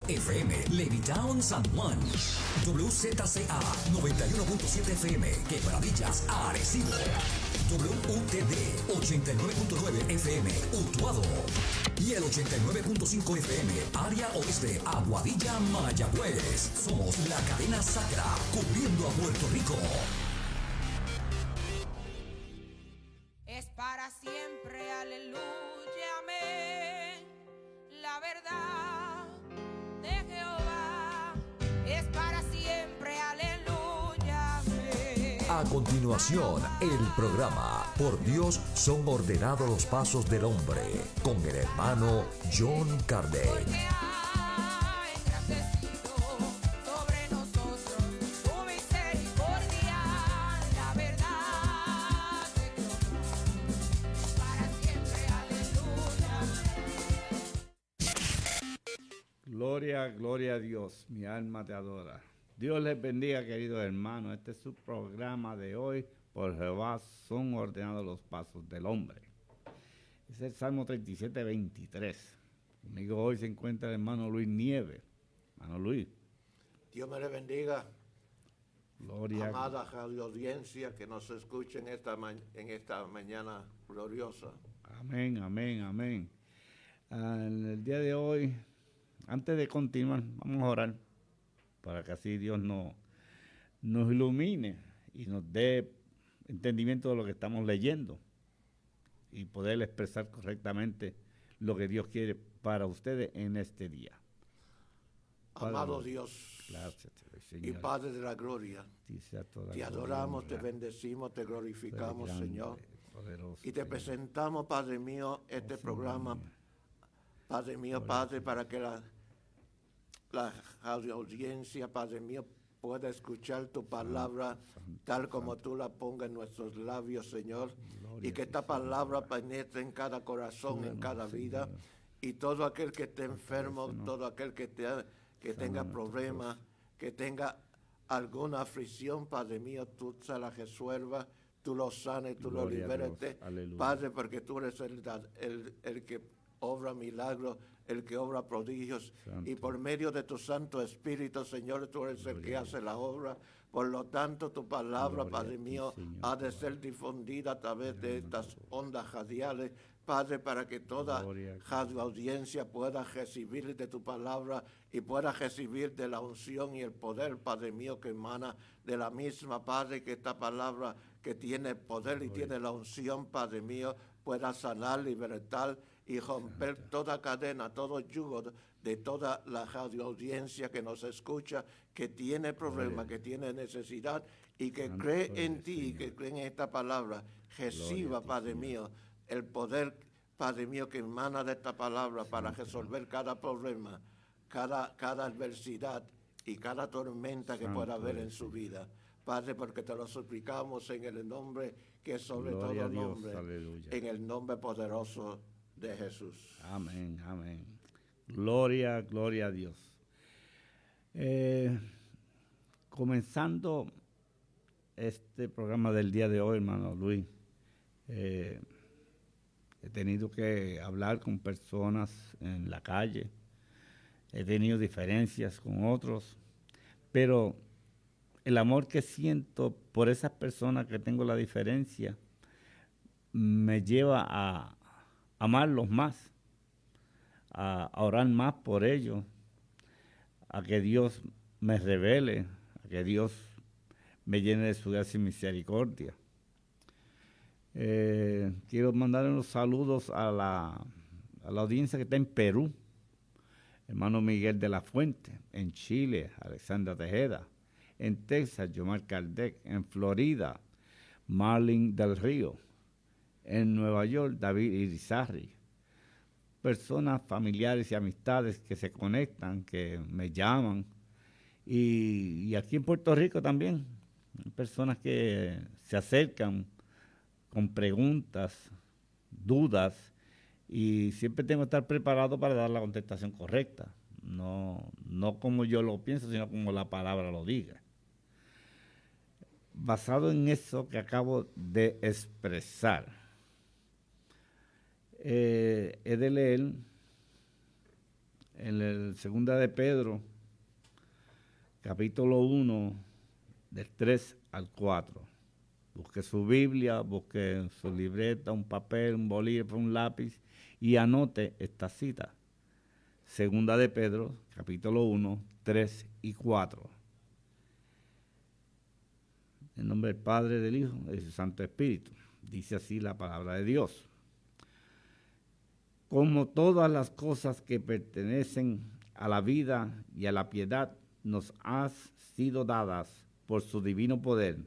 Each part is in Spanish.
FM, Levittown, San Juan. WZCA 91.7 FM, Quebradillas, Arecibo. WUTD 89.9 FM, Utuado. Y el 89.5 FM, área oeste, Aguadilla, Mayagüez. Somos la cadena sacra, cubriendo a Puerto Rico. Es para siempre, aleluya, amén. La verdad de Jehová es para siempre, aleluya, amén. A continuación, el programa Por Dios son ordenados los pasos del hombre, con el hermano John Kardec. Porque ha engrandecido sobre nosotros tu misericordia, la verdad de Jehová para siempre, aleluya. Gloria a Dios, mi alma te adora. Dios les bendiga, queridos hermanos. Este es su programa de hoy. Por Jehová son ordenados los pasos del hombre. Es el Salmo 37, 23. Conmigo hoy se encuentra el hermano Luis Nieves. Hermano Luis. Dios me le bendiga, Gloria. amada radio audiencia que nos escucha en esta mañana gloriosa. Amén, amén, amén. En el día de hoy, antes de continuar, vamos a orar para que así Dios nos ilumine y nos dé entendimiento de lo que estamos leyendo y poder expresar correctamente lo que Dios quiere para ustedes en este día. Amado Padre, Dios gracias, y Señor. Padre de la gloria, Ti sea toda te gloria, adoramos, te honra, bendecimos, te glorificamos, grande, Señor. poderoso, Y te Señor. presentamos, Padre mío, este Señor programa, mío. Padre mío, Padre, para que la radio audiencia, Padre mío, pueda escuchar tu palabra tal como tú la pongas en nuestros labios, Señor, Gloria y que a ti, esta Señor. palabra penetre en cada corazón, en cada vida, y todo aquel que esté enfermo, Señor. todo aquel que tenga nuestros problemas, que tenga alguna aflicción, Padre mío, tú se la resuelvas, tú lo sanes, tú lo Gloria a Dios. liberes, Aleluya. Padre, porque tú eres el que obra milagros, el que obra prodigios, Santo. y por medio de tu Santo Espíritu, Señor, tú eres el que Gloria a hace la obra. Por lo tanto, tu palabra, Gloria Padre a ti, mío, Señor, ha de Jehová. ser difundida a través de estas ondas radiales, Padre, para que toda Gloria a ti. radio audiencia pueda recibir de tu palabra y pueda recibir de la unción y el poder, Padre mío, que emana de la misma, Padre, que esta palabra que tiene poder y tiene la unción, Padre mío, pueda sanar, libertar y romper toda cadena, todo yugo de toda la radio audiencia que nos escucha, que tiene problemas, que tiene necesidad y que Santo cree eres, en ti y que Señor. cree en esta palabra. Reciba, Gloria a ti, Padre Señor. mío, el poder, Padre mío, que emana de esta palabra para resolver cada problema, cada adversidad y cada tormenta que Santo pueda haber en eres, su Señor. vida. Padre, porque te lo suplicamos en el nombre que es sobre Gloria a todo Dios, nombre, aleluya. en el nombre poderoso de Jesús. Amén, amén. Gloria a Dios. Comenzando este programa del día de hoy, hermano Luis, he tenido que hablar con personas en la calle, he tenido diferencias con otros, pero el amor que siento por esas personas que tengo la diferencia me lleva a amarlos más, a orar más por ellos, a que Dios me revele, a que Dios me llene de su gracia y misericordia. Quiero mandar unos saludos a la audiencia que está en Perú, hermano Miguel de la Fuente, en Chile, Alexandra Tejeda, en Texas, Yomar Kardec, en Florida, Marlin del Río, en Nueva York, David Irizarry, personas familiares y amistades que se conectan, que me llaman, y aquí en Puerto Rico también, personas que se acercan con preguntas, dudas, y siempre tengo que estar preparado para dar la contestación correcta, no como yo lo pienso, sino como la palabra lo diga. Basado en eso que acabo de expresar, he de leer en el segunda de Pedro, capítulo 1, del 3 al 4. Busque su Biblia, busque su libreta, un papel, un bolígrafo, un lápiz y anote esta cita. Segunda de Pedro, capítulo 1, 3 y 4. En nombre del Padre, del Hijo y del Santo Espíritu. Dice así la palabra de Dios. Como todas las cosas que pertenecen a la vida y a la piedad nos han sido dadas por su divino poder,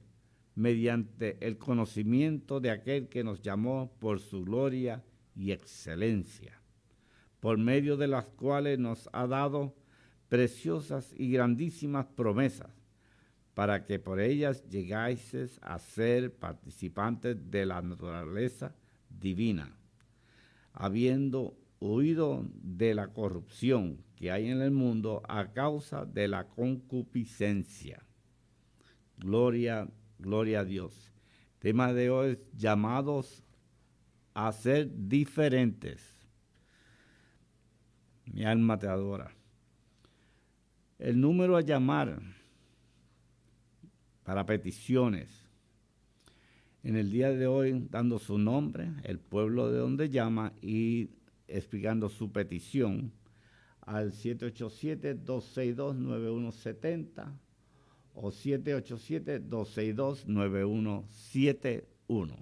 mediante el conocimiento de aquel que nos llamó por su gloria y excelencia, por medio de las cuales nos ha dado preciosas y grandísimas promesas, para que por ellas llegáis a ser participantes de la naturaleza divina, habiendo huido de la corrupción que hay en el mundo a causa de la concupiscencia. Gloria a Dios. Tema de hoy es llamados a ser diferentes. Mi alma te adora. El número a llamar para peticiones. En el día de hoy, dando su nombre, el pueblo de donde llama y explicando su petición al 787-262-9170 o 787-262-9171.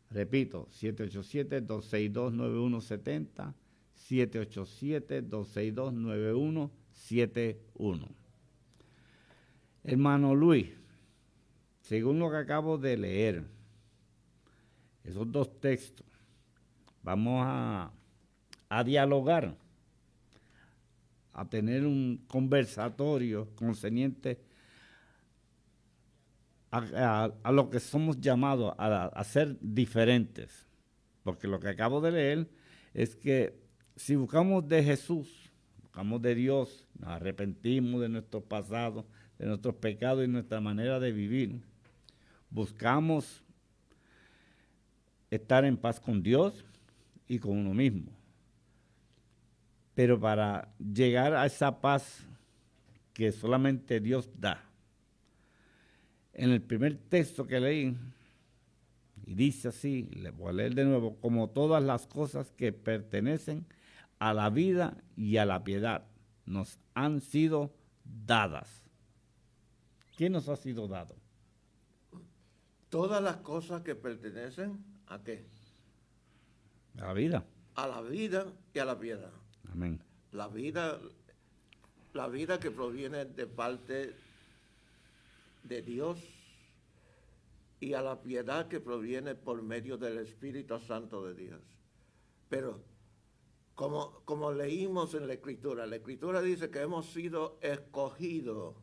Repito, 787-262-9170, 787-262-9171. Hermano Luis, según lo que acabo de leer, esos dos textos, vamos a dialogar, a tener un conversatorio concerniente a lo que somos llamados a ser diferentes. Porque lo que acabo de leer es que si buscamos de Jesús, buscamos de Dios, nos arrepentimos de nuestro pasado, de nuestros pecados y nuestra manera de vivir, buscamos estar en paz con Dios y con uno mismo. Pero para llegar a esa paz que solamente Dios da, en el primer texto que leí, y dice así, le voy a leer de nuevo, como todas las cosas que pertenecen a la vida y a la piedad nos han sido dadas. ¿Qué nos ha sido dado? Todas las cosas que pertenecen ¿a qué? A la vida. A la vida y a la piedad. Amén. La vida que proviene de parte de Dios y a la piedad que proviene por medio del Espíritu Santo de Dios. Pero como leímos en la Escritura dice que hemos sido escogidos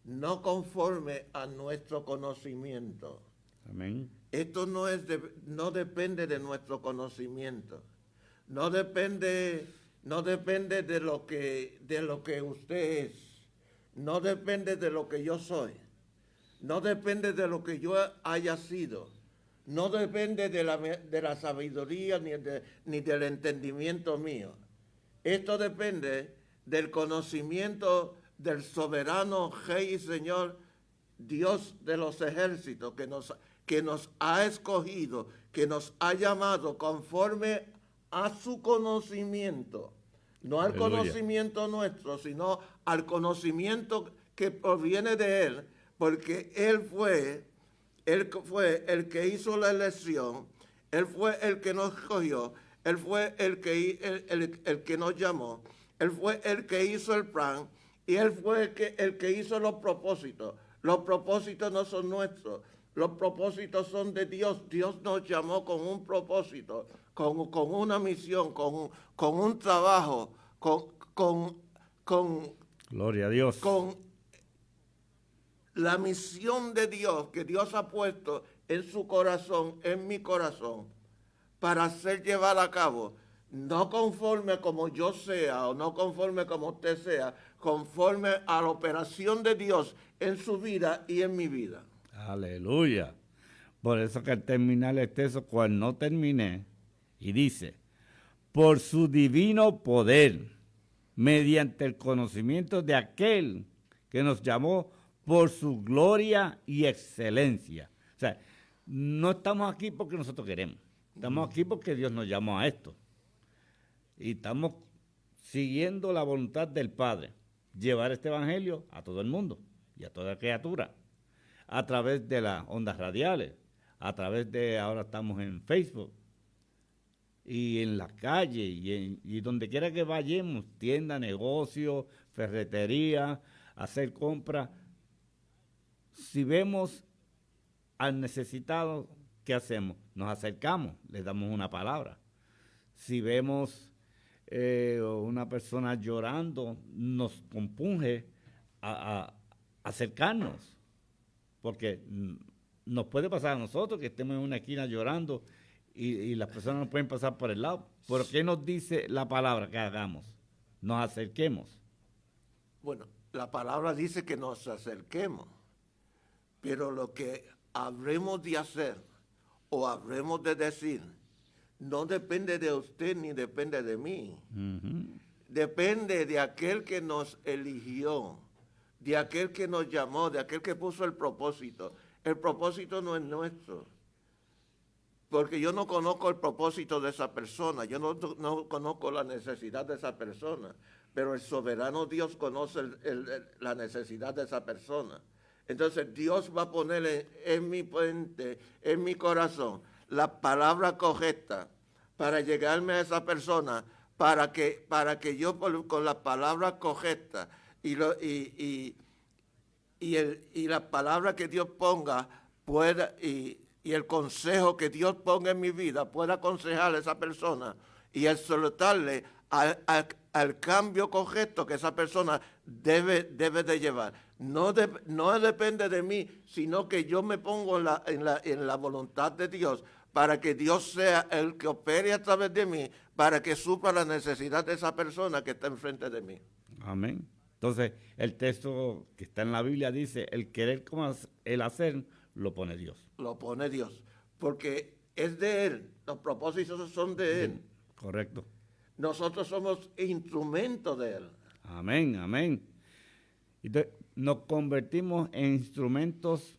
no conforme a nuestro conocimiento. Amén. Esto no depende de nuestro conocimiento. No depende de lo que usted es. No depende de lo que yo soy. No depende de lo que yo haya sido. No depende de la sabiduría ni del entendimiento mío. Esto depende del conocimiento del soberano Rey y Señor, Dios de los ejércitos, que nos ha escogido, que nos ha llamado conforme a su conocimiento. No al Aleluya. Conocimiento nuestro, sino al conocimiento que proviene de Él, porque Él fue el que hizo la elección, Él fue el que nos escogió, Él fue el que nos llamó, Él fue el que hizo el plan, y Él fue el que hizo los propósitos. Los propósitos no son nuestros, los propósitos son de Dios. Dios nos llamó con un propósito, con una misión, con un trabajo, con Gloria a Dios. con la misión de Dios que Dios ha puesto en su corazón, en mi corazón, para ser llevada a cabo, no conforme a como yo sea o no conforme como usted sea, conforme a la operación de Dios en su vida y en mi vida. Aleluya. Por eso que al terminar el texto, cual no terminé, y dice, por su divino poder, mediante el conocimiento de aquel que nos llamó por su gloria y excelencia. O sea, no estamos aquí porque nosotros queremos, estamos aquí porque Dios nos llamó a esto. Y estamos siguiendo la voluntad del Padre, llevar este evangelio a todo el mundo y a toda criatura, a través de las ondas radiales, a través de, ahora estamos en Facebook, y en la calle, y donde quiera que vayamos, tienda, negocio, ferretería, hacer compras. Si vemos al necesitado, ¿qué hacemos? Nos acercamos, le damos una palabra. Si vemos una persona llorando, nos compunge a acercarnos, porque nos puede pasar a nosotros que estemos en una esquina llorando y las personas no pueden pasar por el lado. ¿Por qué nos dice la palabra que hagamos? Nos acerquemos. Bueno, la palabra dice que nos acerquemos, pero lo que habremos de hacer o habremos de decir no depende de usted ni depende de mí. Depende de aquel que nos eligió, de aquel que nos llamó, de aquel que puso el propósito. El propósito no es nuestro, porque yo no conozco el propósito de esa persona, yo no conozco la necesidad de esa persona, pero el soberano Dios conoce la necesidad de esa persona. Entonces Dios va a poner en mi puente, en mi corazón, la palabra correcta para llegarme a esa persona, para que yo con la palabra correcta y la palabra que Dios ponga pueda y el consejo que Dios ponga en mi vida pueda aconsejar a esa persona y exhortarle al cambio correcto que esa persona debe de llevar. No depende de mí, sino que yo me pongo en la voluntad de Dios para que Dios sea el que opere a través de mí, para que supla la necesidad de esa persona que está enfrente de mí. Amén. Entonces, el texto que está en la Biblia dice, el querer como el hacer, lo pone Dios. Lo pone Dios, porque es de Él, los propósitos son de Él. Correcto. Nosotros somos instrumentos de Él. Amén, amén. Entonces, nos convertimos en instrumentos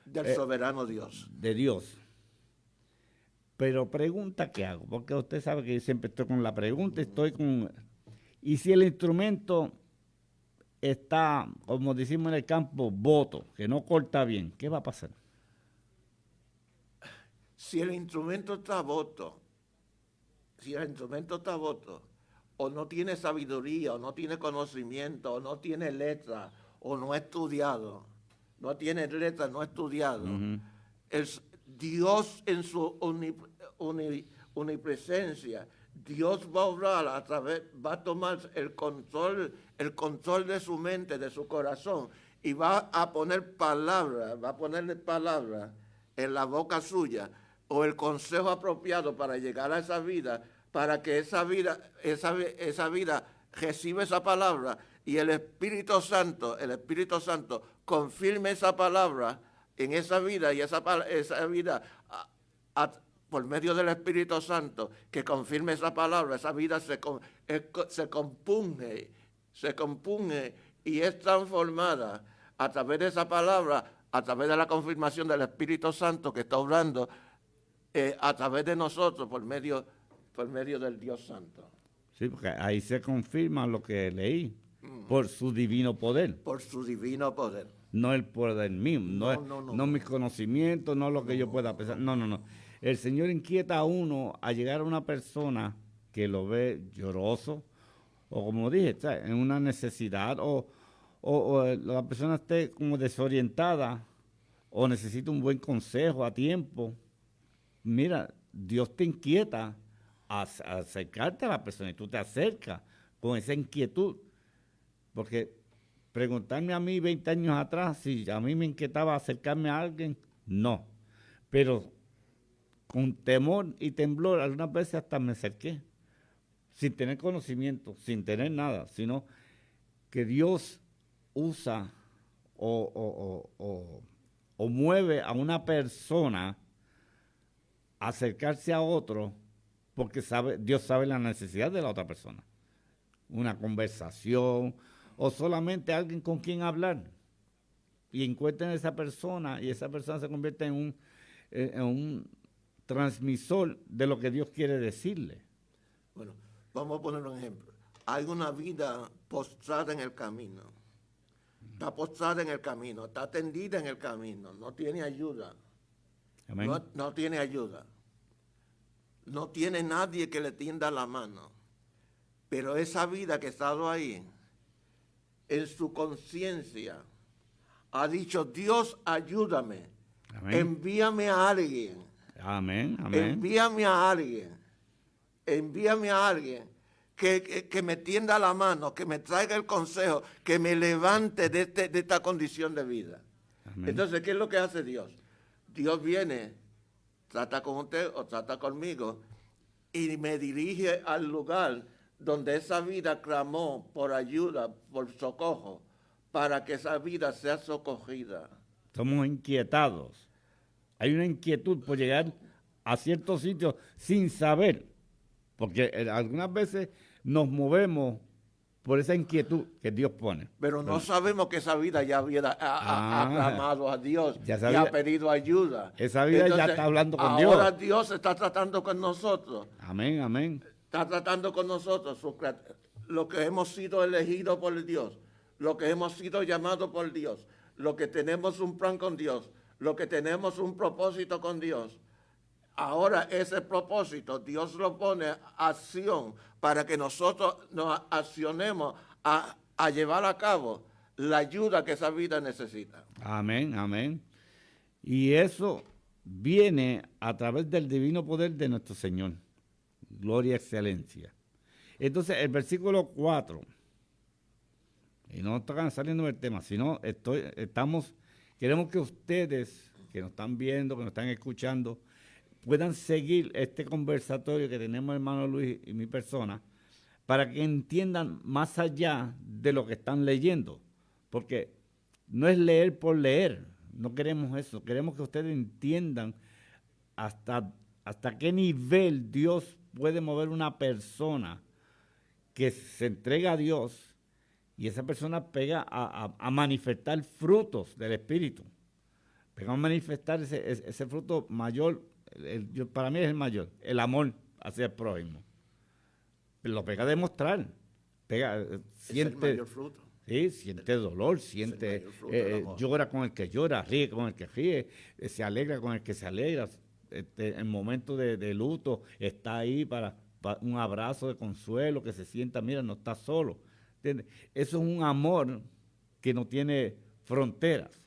Del soberano Dios. de Dios. Pero pregunta que hago, porque usted sabe que yo siempre estoy con la pregunta, y si el instrumento está, como decimos en el campo, boto, que no corta bien, ¿qué va a pasar? Si el instrumento está boto, o no tiene sabiduría, o no tiene conocimiento, o no tiene letra, o no ha estudiado, no tiene letra, no ha estudiado, Dios en su omnipresencia, Dios va a obrar va a tomar el control de su mente, de su corazón, y va a ponerle palabras en la boca suya, o el consejo apropiado para llegar a esa vida, para que esa vida reciba esa palabra, y el Espíritu Santo confirme esa palabra en esa vida, y esa vida por medio del Espíritu Santo, que confirme esa palabra, esa vida se compunge y es transformada a través de esa palabra, a través de la confirmación del Espíritu Santo que está obrando a través de nosotros por medio del Dios Santo. Sí, porque ahí se confirma lo que leí, por su divino poder. Por su divino poder. No el poder mío, no mis conocimientos, no lo que yo pueda pensar. No. El Señor inquieta a uno a llegar a una persona que lo ve lloroso, o como dije, ¿sabes?, en una necesidad, o la persona esté como desorientada, o necesita un buen consejo a tiempo. Mira, Dios te inquieta a acercarte a la persona, y tú te acercas con esa inquietud, porque preguntarme a mí 20 años atrás si a mí me inquietaba acercarme a alguien, no, pero con temor y temblor algunas veces hasta me acerqué, sin tener conocimiento, sin tener nada, sino que Dios usa o mueve a una persona acercarse a otro, porque Dios sabe la necesidad de la otra persona. una conversación o solamente alguien con quien hablar. Y encuentren a esa persona y esa persona se convierte en un transmisor de lo que Dios quiere decirle. Bueno, vamos a poner un ejemplo. Hay una vida postrada en el camino. Está postrada en el camino, está tendida en el camino, no tiene ayuda. Amén. No tiene ayuda. No tiene nadie que le tienda la mano. Pero esa vida que ha estado ahí, en su conciencia, ha dicho, Dios, ayúdame. Amén. Envíame a alguien. Amén. Amén. Envíame a alguien. Envíame a alguien que me tienda la mano, que me traiga el consejo, que me levante de esta condición de vida. Amén. Entonces, ¿qué es lo que hace Dios? Dios viene, trata con usted o trata conmigo y me dirige al lugar donde esa vida clamó por ayuda, por socorro, para que esa vida sea socogida. Somos inquietados. Hay una inquietud por llegar a ciertos sitios sin saber, porque algunas veces nos movemos por esa inquietud que Dios pone. Pero no sabemos que esa vida ya ha clamado a Dios ya y sabía- ha pedido ayuda. Esa vida ya está hablando con Dios. Ahora Dios está tratando con nosotros. Amén, amén. Está tratando con nosotros, lo que hemos sido elegidos por Dios, lo que hemos sido llamados por Dios, lo que tenemos un plan con Dios, lo que tenemos un propósito con Dios. Ahora ese propósito Dios lo pone a acción para que nosotros nos accionemos a llevar a cabo la ayuda que esa vida necesita. Amén, amén. Y eso viene a través del divino poder de nuestro Señor. Gloria y excelencia. Entonces, el versículo 4, y no están saliendo del tema, sino queremos que ustedes, que nos están viendo, que nos están escuchando, puedan seguir este conversatorio que tenemos el hermano Luis y mi persona, para que entiendan más allá de lo que están leyendo. Porque no es leer por leer, no queremos eso, queremos que ustedes entiendan hasta qué nivel Dios puede mover una persona que se entrega a Dios y esa persona pega a manifestar frutos del Espíritu. Pega a manifestar ese fruto mayor, para mí es el mayor, el amor hacia el prójimo. Lo pega a demostrar. Es el mayor fruto. Sí, siente dolor, siente, mayor fruto del amor. llora con el que llora, ríe con el que ríe, se alegra con el que se alegra. En momentos de luto está ahí para un abrazo de consuelo, que se sienta, mira, no está solo. ¿Entiendes? Eso es un amor que no tiene fronteras.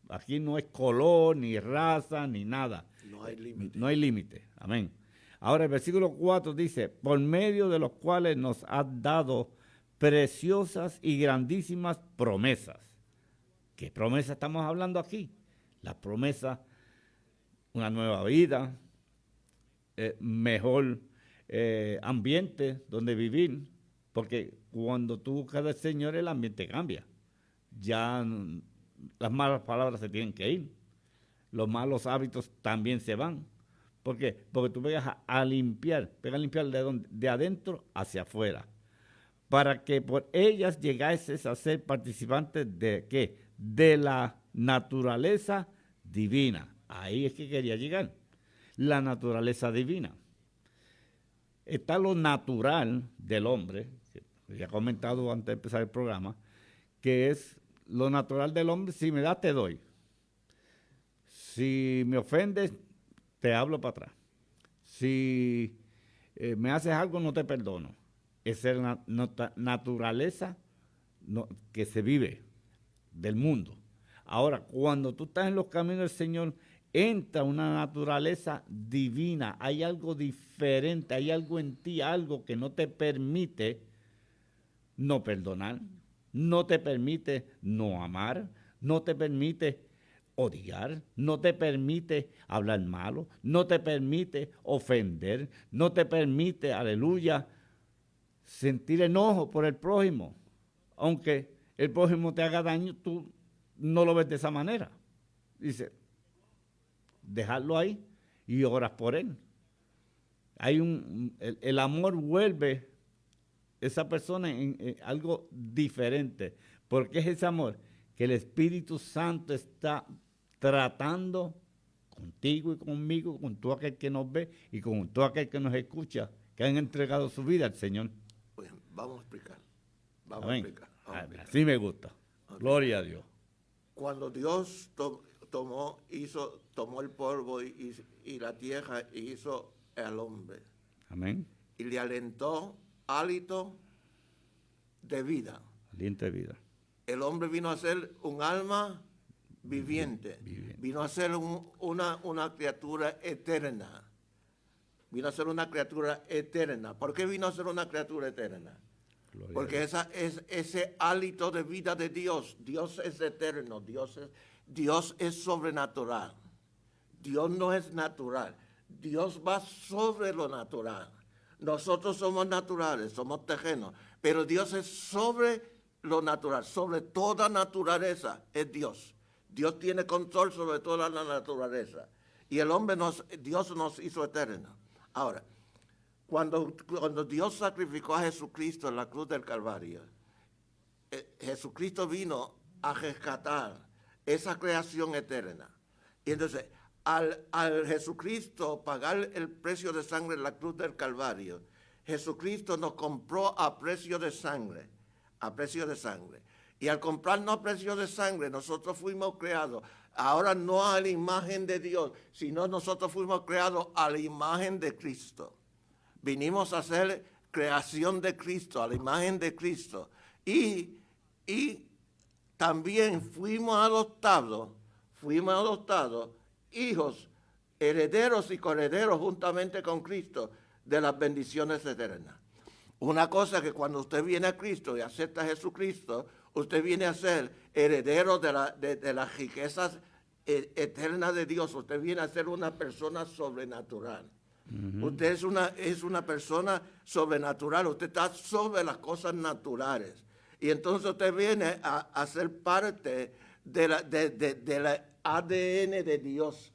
Aquí no es color, ni raza, ni nada. No hay límite. No hay límite. Amén. Ahora el versículo 4 dice, por medio de los cuales nos has dado preciosas y grandísimas promesas. ¿Qué promesa estamos hablando aquí? La promesa, una nueva vida, mejor ambiente donde vivir, porque cuando tú buscas al Señor el ambiente cambia. Ya las malas palabras se tienen que ir, los malos hábitos también se van. ¿Por qué? Porque tú pegas a limpiar de adentro hacia afuera, para que por ellas llegases a ser participantes de ¿qué? De la naturaleza divina. Ahí es que quería llegar, la naturaleza divina. Está lo natural del hombre, que ya he comentado antes de empezar el programa, que es lo natural del hombre, si me das te doy. Si me ofendes, te hablo para atrás. Si me haces algo, no te perdono. Esa es la naturaleza que se vive del mundo. Ahora, cuando tú estás en los caminos del Señor, entra una naturaleza divina. Hay algo diferente, hay algo en ti, algo que no te permite no perdonar, no te permite no amar, no te permite odiar, no te permite hablar malo, no te permite ofender, no te permite, aleluya, sentir enojo por el prójimo. Aunque el prójimo te haga daño, tú no lo ves de esa manera. Dice, dejarlo ahí y oras por él. El amor vuelve esa persona en algo diferente. Porque es ese amor que el Espíritu Santo está tratando contigo y conmigo, con todo aquel que nos ve y con todo aquel que nos escucha, que han entregado su vida al Señor. Pues vamos a explicar. Vamos Amén. a explicar. Vamos a explicar. Así me gusta. Gloria a Dios. Cuando Dios tomó el polvo y la tierra y hizo al hombre Amén. y le alentó hálito de vida, Aliento de vida. el hombre vino a ser un alma viviente, vino a ser una criatura eterna. Vino a ser una criatura eterna. ¿Por qué vino a ser una criatura eterna? Gloria a Porque Dios. ese hálito de vida de Dios, Dios es eterno, Dios es sobrenatural. Dios no es natural, Dios va sobre lo natural. Nosotros somos naturales, somos terrenos, pero Dios es sobre lo natural, sobre toda naturaleza es Dios. Dios tiene control sobre toda la naturaleza. Y Dios nos hizo eternos. Ahora, cuando Dios sacrificó a Jesucristo en la cruz del Calvario, Jesucristo vino a rescatar esa creación eterna. Y entonces, al Jesucristo pagar el precio de sangre en la cruz del Calvario, Jesucristo nos compró a precio de sangre, a precio de sangre. Y al comprarnos a precio de sangre, nosotros fuimos creados, ahora no a la imagen de Dios, sino nosotros fuimos creados a la imagen de Cristo. Vinimos a ser creación de Cristo, a la imagen de Cristo. Y también fuimos adoptados hijos, herederos y coherederos juntamente con Cristo de las bendiciones eternas. Una cosa que cuando usted viene a Cristo y acepta a Jesucristo, usted viene a ser heredero de las riquezas eternas de Dios. Usted viene a ser una persona sobrenatural. Usted es una persona sobrenatural. Usted está sobre las cosas naturales. Y entonces usted viene a ser parte de la ADN de Dios.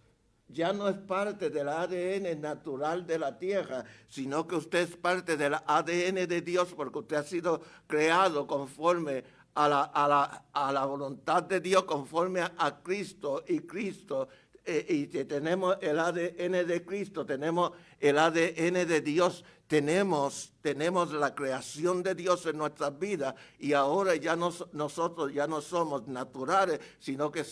Ya no es parte del ADN natural de la tierra, sino que usted es parte del ADN de Dios porque usted ha sido creado conforme a la voluntad de Dios, conforme a Cristo y Cristo. Y tenemos el ADN de Cristo, tenemos el ADN de Dios, tenemos la creación de Dios en nuestras vidas y ahora nosotros ya no somos naturales, sino que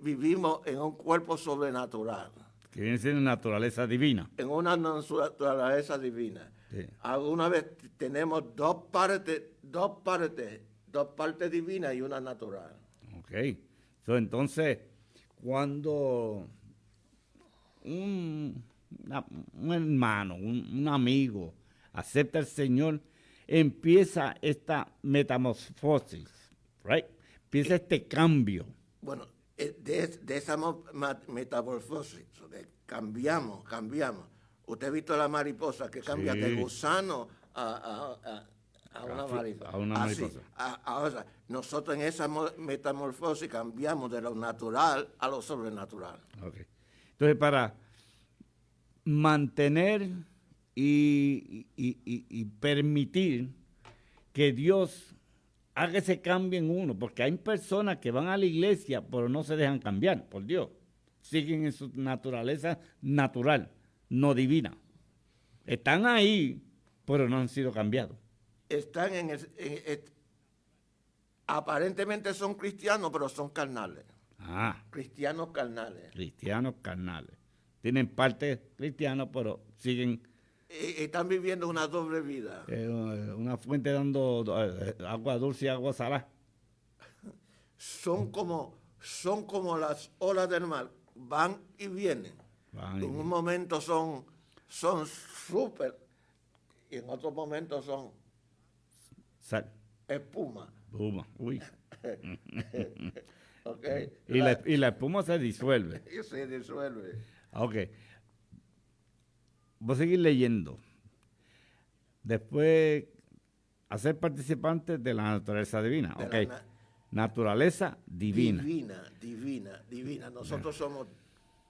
vivimos en un cuerpo sobrenatural. Que viene siendo naturaleza divina. En una naturaleza divina. Sí. Alguna vez tenemos dos partes divinas y una natural. Ok. Entonces, cuando un hermano, un amigo acepta al Señor, empieza esta metamorfosis, right? Empieza este cambio. Bueno, de esa metamorfosis, cambiamos. Usted ha visto la mariposa que cambia Sí. de gusano a una mariposa. A una mariposa. Ahora, nosotros en esa metamorfosis cambiamos de lo natural a lo sobrenatural. Okay. Entonces, para mantener y permitir que Dios haga ese cambio en uno, porque hay personas que van a la iglesia pero no se dejan cambiar por Dios, siguen en su naturaleza natural, no divina. Están ahí, pero no han sido cambiados. Están aparentemente son cristianos, pero son carnales. Cristianos carnales. Cristianos carnales. Tienen parte cristiana, pero siguen Están viviendo una doble vida. una fuente dando agua dulce y agua salada. Son como las olas del mar, van y vienen. Van y En un vienen. momento son súper y en otros momentos son Sal. espuma. Espuma. Uy. ¿Okay? Y la espuma se disuelve. Y se disuelve. Ok. Voy a seguir leyendo. Después, hacer participantes de la naturaleza divina. De Ok. la Naturaleza divina. Divina. Nosotros somos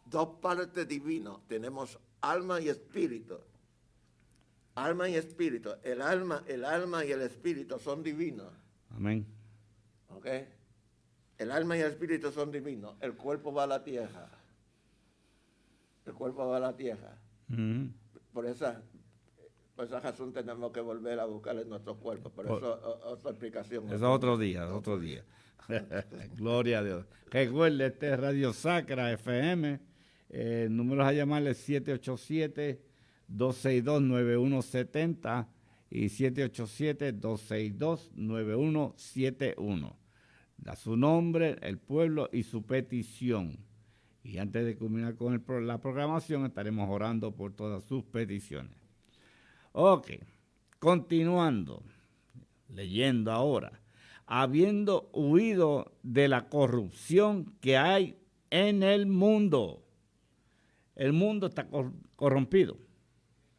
dos partes divinas. Tenemos alma y espíritu. Alma y espíritu. El alma y el espíritu son divinos. Amén. ¿Ok? El alma y el espíritu son divinos. El cuerpo va a la tierra. El cuerpo va a la tierra. Ujú. Por esa razón tenemos que volver a buscar en nuestros cuerpos. Por eso otra explicación. Eso es otro día, es otro día. Gloria a Dios. Recuerde, este es Radio Sacra FM. Números a llamarle 787-262-9170 y 787-262-9171. Da su nombre, el pueblo y su petición. Y antes de culminar con la programación, estaremos orando por todas sus peticiones. Ok, continuando, leyendo ahora. Habiendo huido de la corrupción que hay en el mundo. El mundo está corrompido.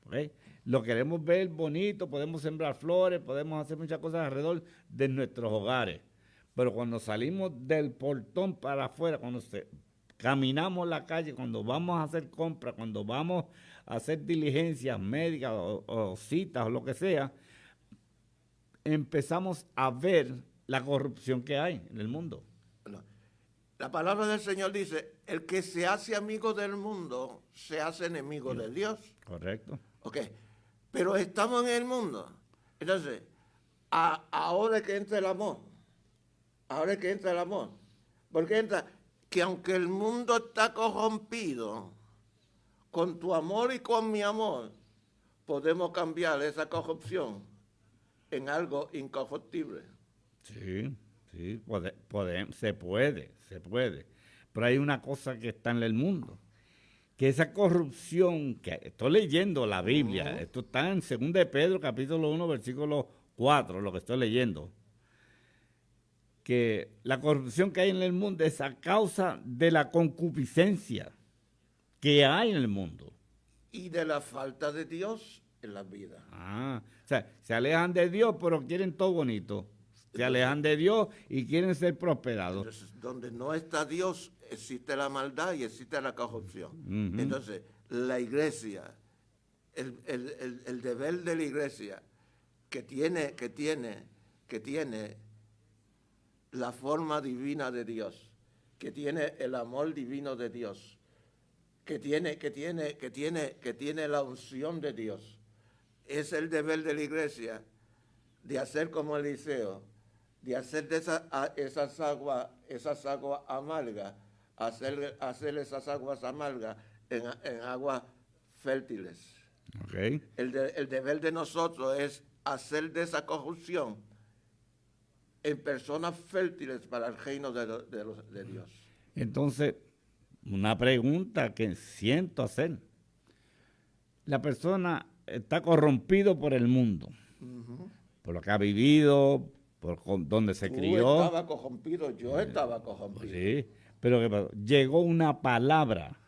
¿Okay? Lo queremos ver bonito, podemos sembrar flores, podemos hacer muchas cosas alrededor de nuestros hogares. Pero cuando salimos del portón para afuera, cuando caminamos la calle, cuando vamos a hacer compras, cuando vamos a hacer diligencias médicas o citas o lo que sea, empezamos a ver la corrupción que hay en el mundo. Bueno, la palabra del Señor dice, el que se hace amigo del mundo, se hace enemigo de Dios. Correcto. Ok, pero estamos en el mundo. Entonces, ahora es que entra el amor. Ahora es que entra el amor. Porque entra que aunque el mundo está corrompido, con tu amor y con mi amor, podemos cambiar esa corrupción en algo incorruptible. Sí, se puede. Pero hay una cosa que está en el mundo, que esa corrupción, que estoy leyendo la Biblia, esto está en 2 de Pedro, capítulo 1, versículo 4, lo que estoy leyendo, que la corrupción que hay en el mundo es a causa de la concupiscencia que hay en el mundo. Y de la falta de Dios en la vida. O sea, se alejan de Dios, pero quieren todo bonito. Se alejan de Dios y quieren ser prosperados. Entonces, donde no está Dios, existe la maldad y existe la corrupción. Ujú. Entonces, la iglesia, el deber de la iglesia, que tiene la forma divina de Dios, que tiene el amor divino de Dios, que tiene la unción de Dios, es el deber de la iglesia de hacer como Eliseo, de hacer de esas aguas amargas, hacer esas aguas amargas en aguas fértiles. Okay. El deber de nosotros es hacer de esa corrupción en personas fértiles para el reino de Dios. Entonces, una pregunta que siento hacer. La persona está corrompido por el mundo, por lo que ha vivido, por donde se crió. Tú estabas corrompido, yo estaba corrompido. Sí, pero ¿qué pasó? Llegó una palabra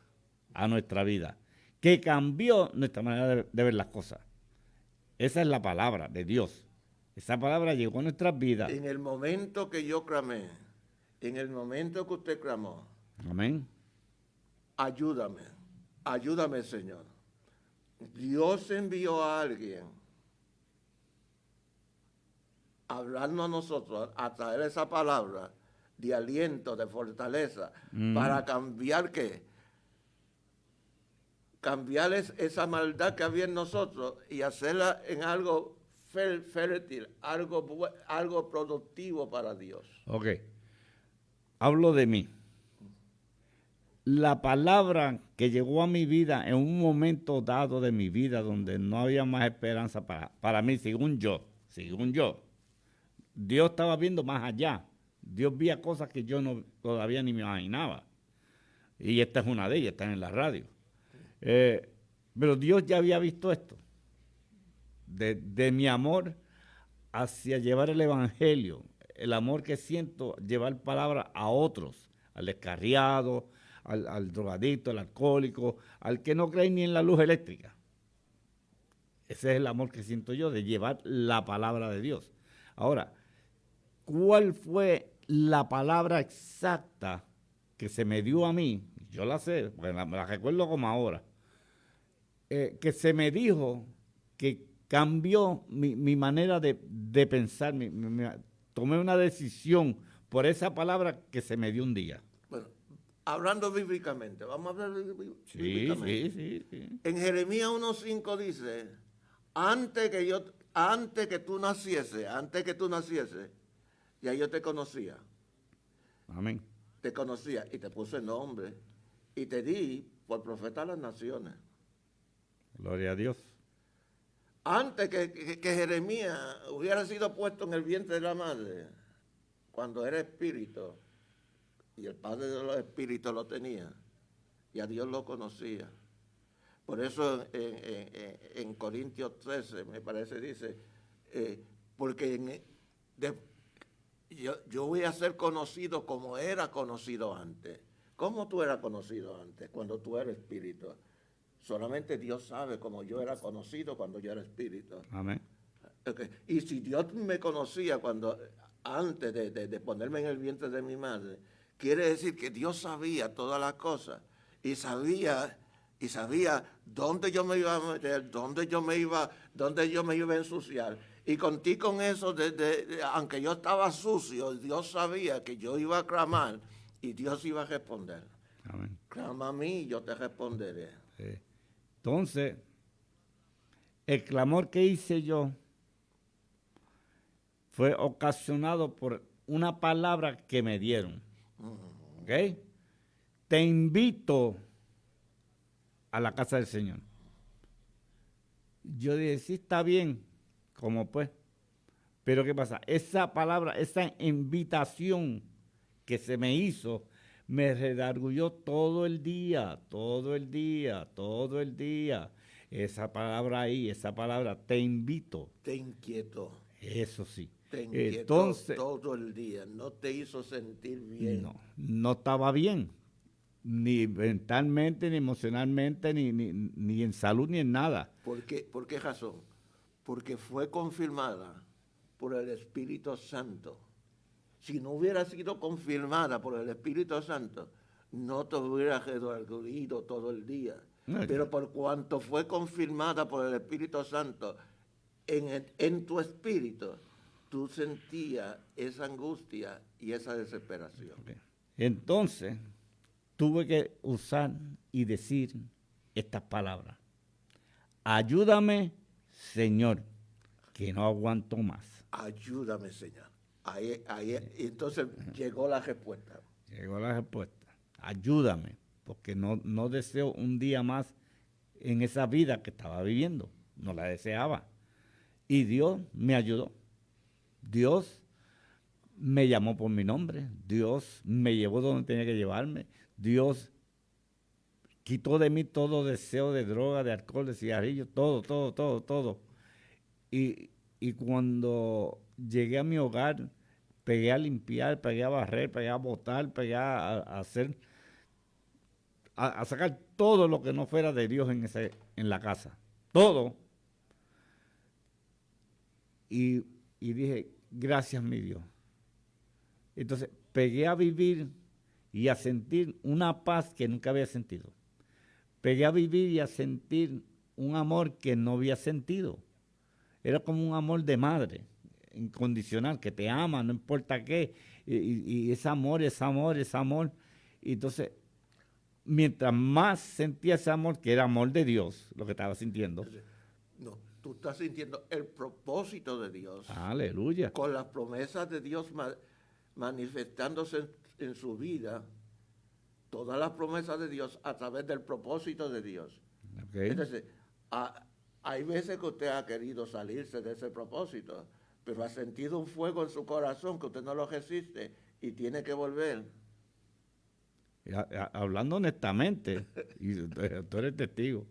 a nuestra vida que cambió nuestra manera de ver las cosas. Esa es la palabra de Dios. Esa palabra llegó a nuestras vidas. En el momento que yo clamé, en el momento que usted clamó, Amén. ayúdame, Señor. Dios envió a alguien a hablarnos a nosotros, a traer esa palabra de aliento, de fortaleza, para cambiar ¿qué? Cambiar esa maldad que había en nosotros y hacerla en algo fértil, algo productivo para Dios. Ok. Hablo de mí. La palabra que llegó a mi vida en un momento dado de mi vida donde no había más esperanza para mí, según yo. Dios estaba viendo más allá. Dios veía cosas que yo todavía ni me imaginaba. Y esta es una de ellas, está en la radio. Pero Dios ya había visto esto. De mi amor hacia llevar el evangelio, el amor que siento, llevar palabra a otros, al descarriado, al drogadicto, al alcohólico, al que no cree ni en la luz eléctrica. Ese es el amor que siento yo, de llevar la palabra de Dios. Ahora, ¿cuál fue la palabra exacta que se me dio a mí? Yo la sé, porque me la recuerdo como ahora. Que se me dijo que cambió mi manera de pensar, tomé una decisión por esa palabra que se me dio un día. Bueno, hablando bíblicamente, vamos a hablar bíblicamente. Sí. En Jeremías 1:5 dice, antes que tú naciese, ya yo te conocía. Amén. Te conocía y te puse nombre y te di por profeta a las naciones. Gloria a Dios. Antes que Jeremías hubiera sido puesto en el vientre de la madre, cuando era espíritu, y el Padre de los Espíritus lo tenía, y a Dios lo conocía. Por eso en Corintios 13, me parece, dice, porque yo voy a ser conocido como era conocido antes. ¿Cómo tú eras conocido antes, cuando tú eres espíritu? Solamente Dios sabe cómo yo era conocido cuando yo era espíritu. Amén. Okay. Y si Dios me conocía antes de ponerme en el vientre de mi madre, quiere decir que Dios sabía todas las cosas y sabía dónde yo me iba a meter, dónde yo me iba a ensuciar. Y conté con eso, aunque yo estaba sucio, Dios sabía que yo iba a clamar y Dios iba a responder. Amén. Clama a mí y yo te responderé. Entonces, el clamor que hice yo fue ocasionado por una palabra que me dieron. ¿Ok? Te invito a la casa del Señor. Yo dije, sí, está bien, como pues. Pero ¿qué pasa? Esa palabra, esa invitación que se me hizo, me redargulló todo el día. Esa palabra ahí, esa palabra, te invito. Te inquietó. Eso sí. Te inquietó Entonces, todo el día. No te hizo sentir bien. no estaba bien. Ni mentalmente, ni emocionalmente, ni en salud, ni en nada. ¿Por qué razón? Porque fue confirmada por el Espíritu Santo. Si no hubiera sido confirmada por el Espíritu Santo, no te hubiera redarguido todo el día. Pero por cuanto fue confirmada por el Espíritu Santo en tu espíritu, tú sentías esa angustia y esa desesperación. Entonces, tuve que usar y decir estas palabras. Ayúdame, Señor, que no aguanto más. Ayúdame, Señor. Ahí, entonces llegó la respuesta. Ayúdame, porque no deseo un día más en esa vida que estaba viviendo. No la deseaba. Y Dios me ayudó. Dios me llamó por mi nombre. Dios me llevó donde tenía que llevarme. Dios quitó de mí todo deseo de droga, de alcohol, de cigarrillos, todo. Y cuando llegué a mi hogar, pegué a limpiar, pegué a barrer, pegué a botar, pegué a sacar todo lo que no fuera de Dios en la casa. Todo. Y dije, gracias, mi Dios. Entonces, pegué a vivir y a sentir una paz que nunca había sentido. Pegué a vivir y a sentir un amor que no había sentido. Era como un amor de madre, incondicional, que te ama, no importa qué. Y ese amor. Y entonces, mientras más sentía ese amor, que era amor de Dios, lo que estaba sintiendo. No, tú estás sintiendo el propósito de Dios. Aleluya. Con las promesas de Dios manifestándose en su vida, todas las promesas de Dios a través del propósito de Dios. Okay. Entonces, hay veces que usted ha querido salirse de ese propósito, pero ha sentido un fuego en su corazón que usted no lo resiste y tiene que volver. Hablando honestamente, y tú eres testigo,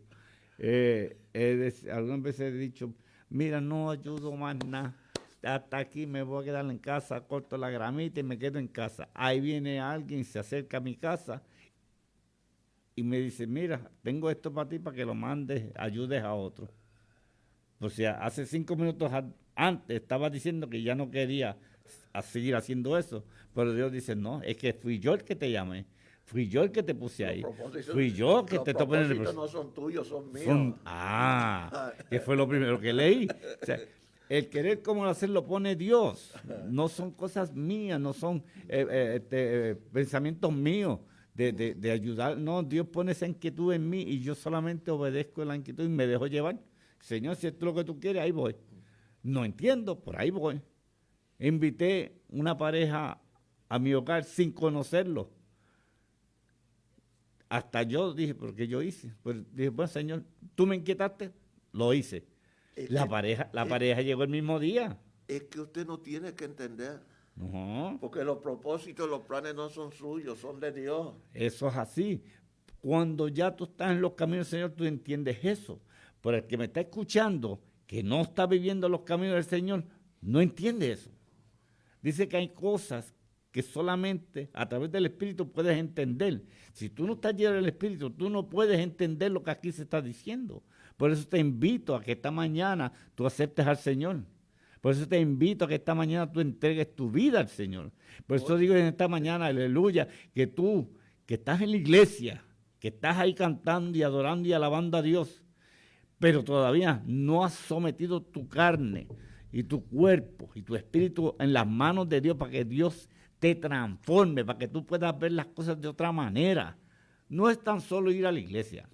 algunas veces he dicho, mira, no ayudo más nada, hasta aquí me voy a quedar en casa, corto la gramita y me quedo en casa. Ahí viene alguien, se acerca a mi casa y me dice, mira, tengo esto para ti para que lo mandes, ayudes a otro. O sea, hace 5 minutos antes estaba diciendo que ya no quería seguir haciendo eso, pero Dios dice, no, es que fui yo el que te llamé. Fui yo el que te puse ahí. Los propósitos- Fui yo que los te estoy poniendo el propósitos no son tuyos, son míos. que fue lo primero que leí. O sea, el querer como hacer lo pone Dios. No son cosas mías, no son pensamientos míos de ayudar. No, Dios pone esa inquietud en mí y yo solamente obedezco la inquietud y me dejo llevar. Señor, si esto es lo que tú quieres, ahí voy. No entiendo, por ahí voy. Invité una pareja a mi hogar sin conocerlo. Hasta yo dije, ¿pero qué yo hice? Pues dije, bueno, Señor, tú me inquietaste, lo hice. Es La que- pareja llegó el mismo día. Es que usted no tiene que entender. No, Porque los propósitos, los planes no son suyos, son de Dios. eso es así. Cuando ya tú estás en los caminos del Señor, tú entiendes eso. Pero el que me está escuchando, que no está viviendo los caminos del Señor, no entiende eso. Dice que hay cosas que solamente a través del Espíritu puedes entender. Si tú no estás lleno del Espíritu, tú no puedes entender lo que aquí se está diciendo. Por eso te invito a que esta mañana tú aceptes al Señor. Por eso te invito a que esta mañana tú entregues tu vida al Señor. Por eso digo en esta mañana, aleluya, que tú, que estás en la iglesia, que estás ahí cantando y adorando y alabando a Dios, pero todavía no has sometido tu carne y tu cuerpo y tu espíritu en las manos de Dios para que Dios te transforme, para que tú puedas ver las cosas de otra manera. No es tan solo ir a la iglesia,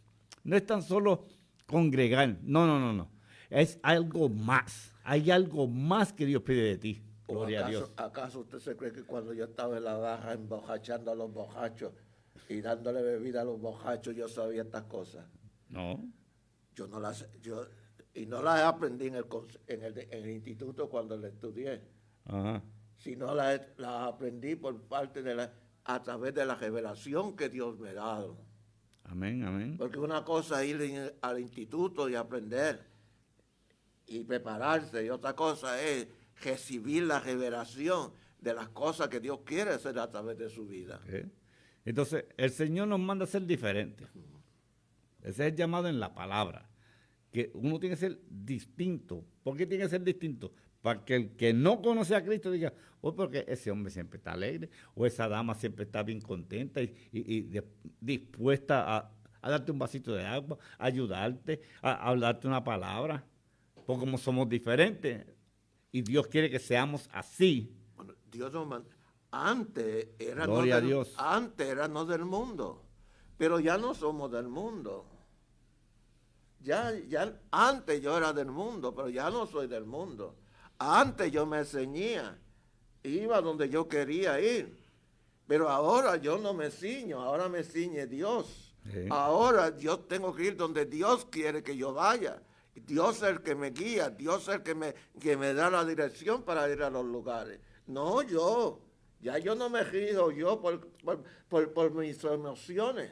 no es tan solo congregar, no. Es algo más, hay algo más que Dios pide de ti. ¿O Gloria a Dios. acaso usted se cree que cuando yo estaba en la baja embojachando a los bojachos y dándole bebida a los bojachos, yo sabía estas cosas? No, Yo no las, y no las aprendí en el instituto cuando las estudié, ajá, sino las aprendí por parte a través de la revelación que Dios me ha dado. amén. Porque una cosa es ir al instituto y aprender y prepararse, y otra cosa es recibir la revelación de las cosas que Dios quiere hacer a través de su vida. ¿Eh? Entonces, el Señor nos manda a ser diferentes. Ese es el llamado en la palabra. Que uno tiene que ser distinto. ¿Por qué tiene que ser distinto? Para que el que no conoce a Cristo diga, oh, porque ese hombre siempre está alegre, o esa dama siempre está bien contenta y dispuesta a darte un vasito de agua, a ayudarte, a hablarte una palabra. Porque como somos diferentes, y Dios quiere que seamos así. Bueno, Dios nos manda. Antes era, Gloria a Dios. Antes era no del mundo, pero ya no somos del mundo. Ya, antes yo era del mundo, pero ya no soy del mundo. Antes yo me ceñía, iba donde yo quería ir, pero ahora yo no me ciño, ahora me ciñe Dios. Sí. Ahora yo tengo que ir donde Dios quiere que yo vaya. Dios es el que me guía, Dios es el que me da la dirección para ir a los lugares. No yo, ya yo no me rijo yo por mis emociones.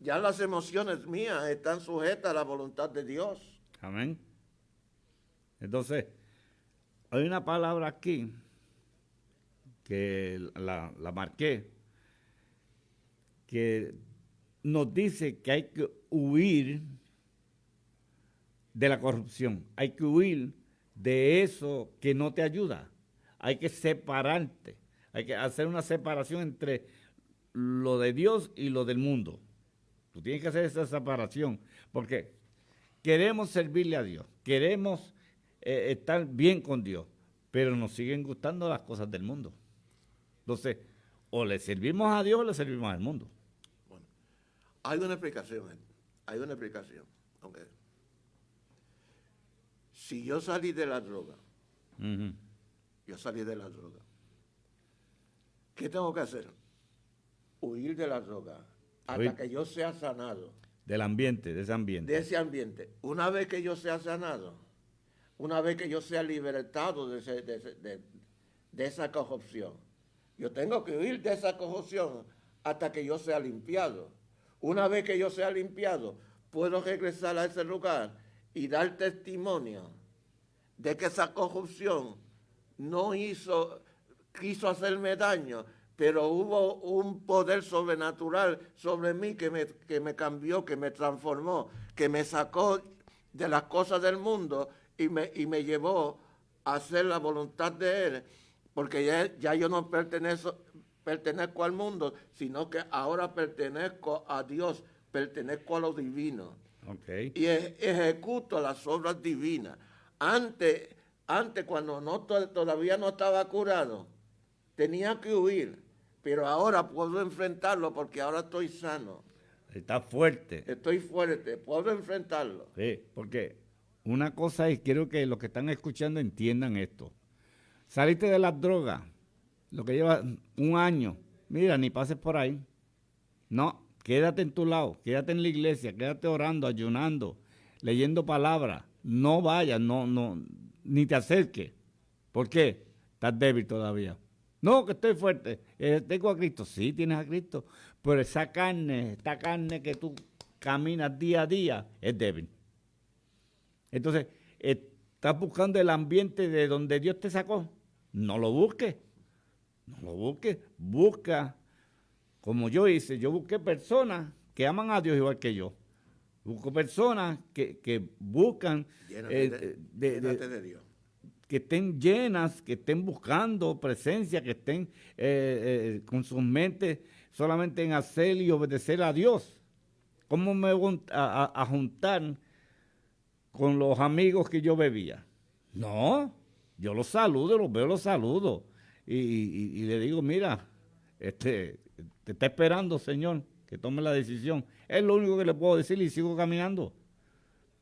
Ya las emociones mías están sujetas a la voluntad de Dios. Amén. Entonces, hay una palabra aquí que la marqué, que nos dice que hay que huir de la corrupción, hay que huir de eso que no te ayuda, hay que separarte, hay que hacer una separación entre lo de Dios y lo del mundo. Tú tienes que hacer esa separación, porque queremos servirle a Dios, queremos estar bien con Dios, pero nos siguen gustando las cosas del mundo. Entonces, o le servimos a Dios o le servimos al mundo. Bueno, hay una explicación, hay una explicación. Okay. Si yo salí de la droga, Ujú. yo salí de la droga, ¿qué tengo que hacer? Huir de la droga hasta Huir. que yo sea sanado Del ambiente, de ese ambiente. de ese ambiente. Una vez que yo sea sanado, una vez que yo sea libertado de esa corrupción, yo tengo que huir de esa corrupción hasta que yo sea limpiado. Una vez que yo sea limpiado, puedo regresar a ese lugar y dar testimonio de que esa corrupción no quiso hacerme daño, pero hubo un poder sobrenatural sobre mí que me cambió, que me transformó, que me sacó de las cosas del mundo y me llevó a hacer la voluntad de Él, porque ya yo no pertenezco al mundo, sino que ahora pertenezco a Dios, pertenezco a lo divino. Ok. Y ejecuto las obras divinas. Antes cuando todavía no estaba curado, tenía que huir, pero ahora puedo enfrentarlo porque ahora estoy sano, Está fuerte. estoy fuerte, puedo enfrentarlo. Sí, porque una cosa es, quiero que los que están escuchando entiendan esto. Saliste de las drogas, lo que lleva un año, mira, ni pases por ahí. No, quédate en tu lado, quédate en la iglesia, quédate orando, ayunando, leyendo palabras. No vayas, no, ni te acerques. ¿Por qué? Estás débil todavía. No, que estoy fuerte. Tengo a Cristo. Sí, tienes a Cristo. Pero esta carne que tú caminas día a día, es débil. Entonces, ¿estás buscando el ambiente de donde Dios te sacó? No lo busques. No lo busques. Busca, como yo hice, yo busqué personas que aman a Dios igual que yo. Busco personas que buscan Llénate de Dios. que estén llenas, que estén buscando presencia, que estén con sus mentes solamente en hacer y obedecer a Dios. ¿Cómo me voy a juntar con los amigos que yo bebía? No, yo los saludo, los veo, los saludo. Y le digo, mira, te está esperando, Señor, que tome la decisión. Es lo único que le puedo decir y sigo caminando.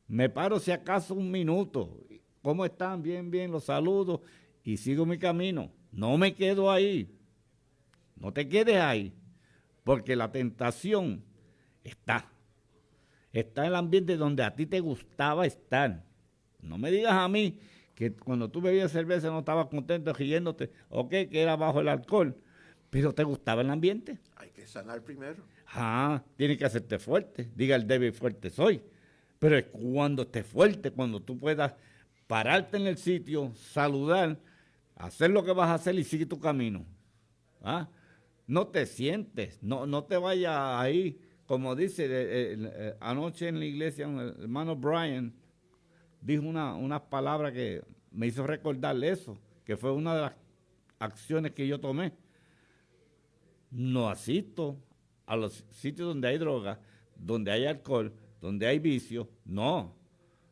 Me paro si acaso un minuto. ¿Cómo están? Bien, bien, los saludo y sigo mi camino. No me quedo ahí. No te quedes ahí, porque la tentación está. Está en el ambiente donde a ti te gustaba estar. No me digas a mí que cuando tú bebías cerveza no estabas contento, riéndote, ok, que era bajo el alcohol, pero te gustaba el ambiente. Hay que sanar primero. Tienes que hacerte fuerte. Diga el débil fuerte soy. Pero es cuando estés fuerte, cuando tú puedas pararte en el sitio, saludar, hacer lo que vas a hacer y sigue tu camino. No te sientes, no te vayas ahí, como dice anoche en la iglesia, el hermano Brian dijo unas palabras que me hizo recordarle eso, que fue una de las acciones que yo tomé. No asisto a los sitios donde hay droga, donde hay alcohol, donde hay vicio, no.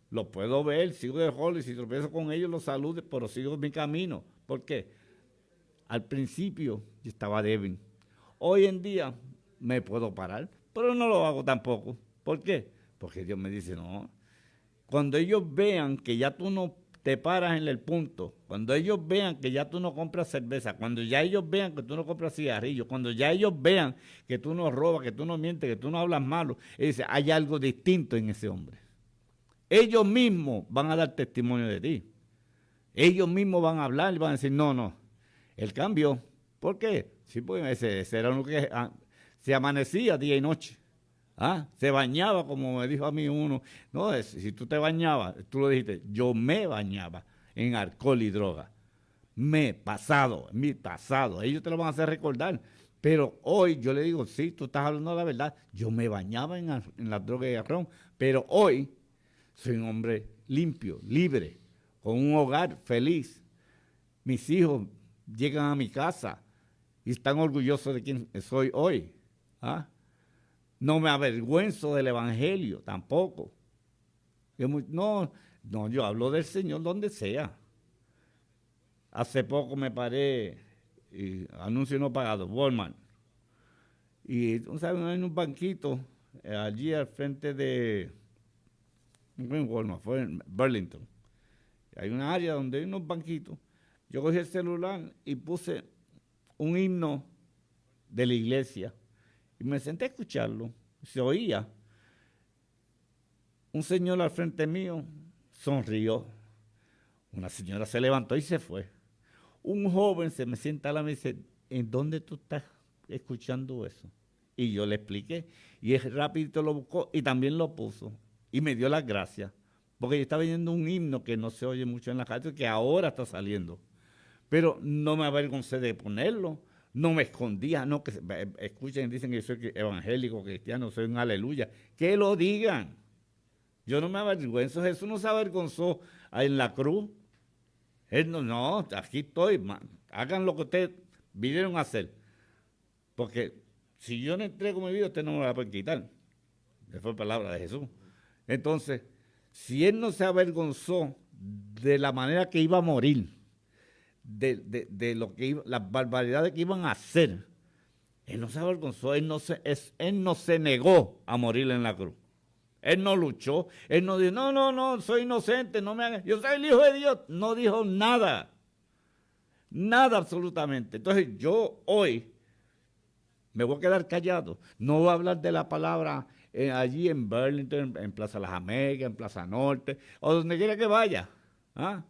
Lo puedo ver, sigo de rol y si tropiezo con ellos los saludo, pero sigo mi camino. ¿Por qué? Al principio yo estaba débil. Hoy en día me puedo parar, pero no lo hago tampoco. ¿Por qué? Porque Dios me dice, no. Cuando ellos vean que ya tú no te paras en el punto, cuando ellos vean que ya tú no compras cerveza, cuando ya ellos vean que tú no compras cigarrillos, cuando ya ellos vean que tú no robas, que tú no mientes, que tú no hablas malo, dice, hay algo distinto en ese hombre. Ellos mismos van a dar testimonio de ti. Ellos mismos van a hablar y van a decir, no, él cambió. ¿Por qué? Sí, pues ese era uno que se amanecía día y noche. Se bañaba, como me dijo a mí uno. No, si tú te bañabas, tú lo dijiste, yo me bañaba en alcohol y droga. Mi pasado. Ellos te lo van a hacer recordar. Pero hoy yo le digo, sí, tú estás hablando la verdad. Yo me bañaba en la droga y el ron. Pero hoy soy un hombre limpio, libre, con un hogar feliz. Mis hijos llegan a mi casa y están orgullosos de quién soy hoy. No me avergüenzo del evangelio tampoco. No, yo hablo del Señor donde sea. Hace poco me paré, anuncio no pagado, Walmart. Y, ¿sabes? En un banquito, allí al frente de, no fue en Walmart, fue en Burlington. Hay una área donde hay unos banquitos. Yo cogí el celular y puse un himno de la iglesia. Y me senté a escucharlo, se oía. Un señor al frente mío sonrió. Una señora se levantó y se fue. Un joven se me sienta a la mesa y dice, ¿en dónde tú estás escuchando eso? Y yo le expliqué. Y él rapidito lo buscó y también lo puso. Y me dio las gracias. Porque yo estaba viendo un himno que no se oye mucho en la radio, que ahora está saliendo. Pero no me avergoncé de ponerlo. No me escondía, no, que escuchen, dicen que yo soy evangélico, cristiano, soy un aleluya. Que lo digan. Yo no me avergüenzo. Jesús no se avergonzó en la cruz. Él no, aquí estoy, man. Hagan lo que ustedes vinieron a hacer. Porque si yo no entrego mi vida, usted no me la puede quitar. Esa fue palabra de Jesús. Entonces, si él no se avergonzó de la manera que iba a morir, de lo que iba, las barbaridades que iban a hacer, él no se avergonzó, él no se negó a morir en la cruz. Él no luchó, él no dijo, no, soy inocente, no me hagan, yo soy el Hijo de Dios. No dijo nada, nada absolutamente. Entonces yo hoy me voy a quedar callado, no voy a hablar de la palabra allí en Burlington, en Plaza Las Américas, en Plaza Norte, o donde quiera que vaya. ¿Ah?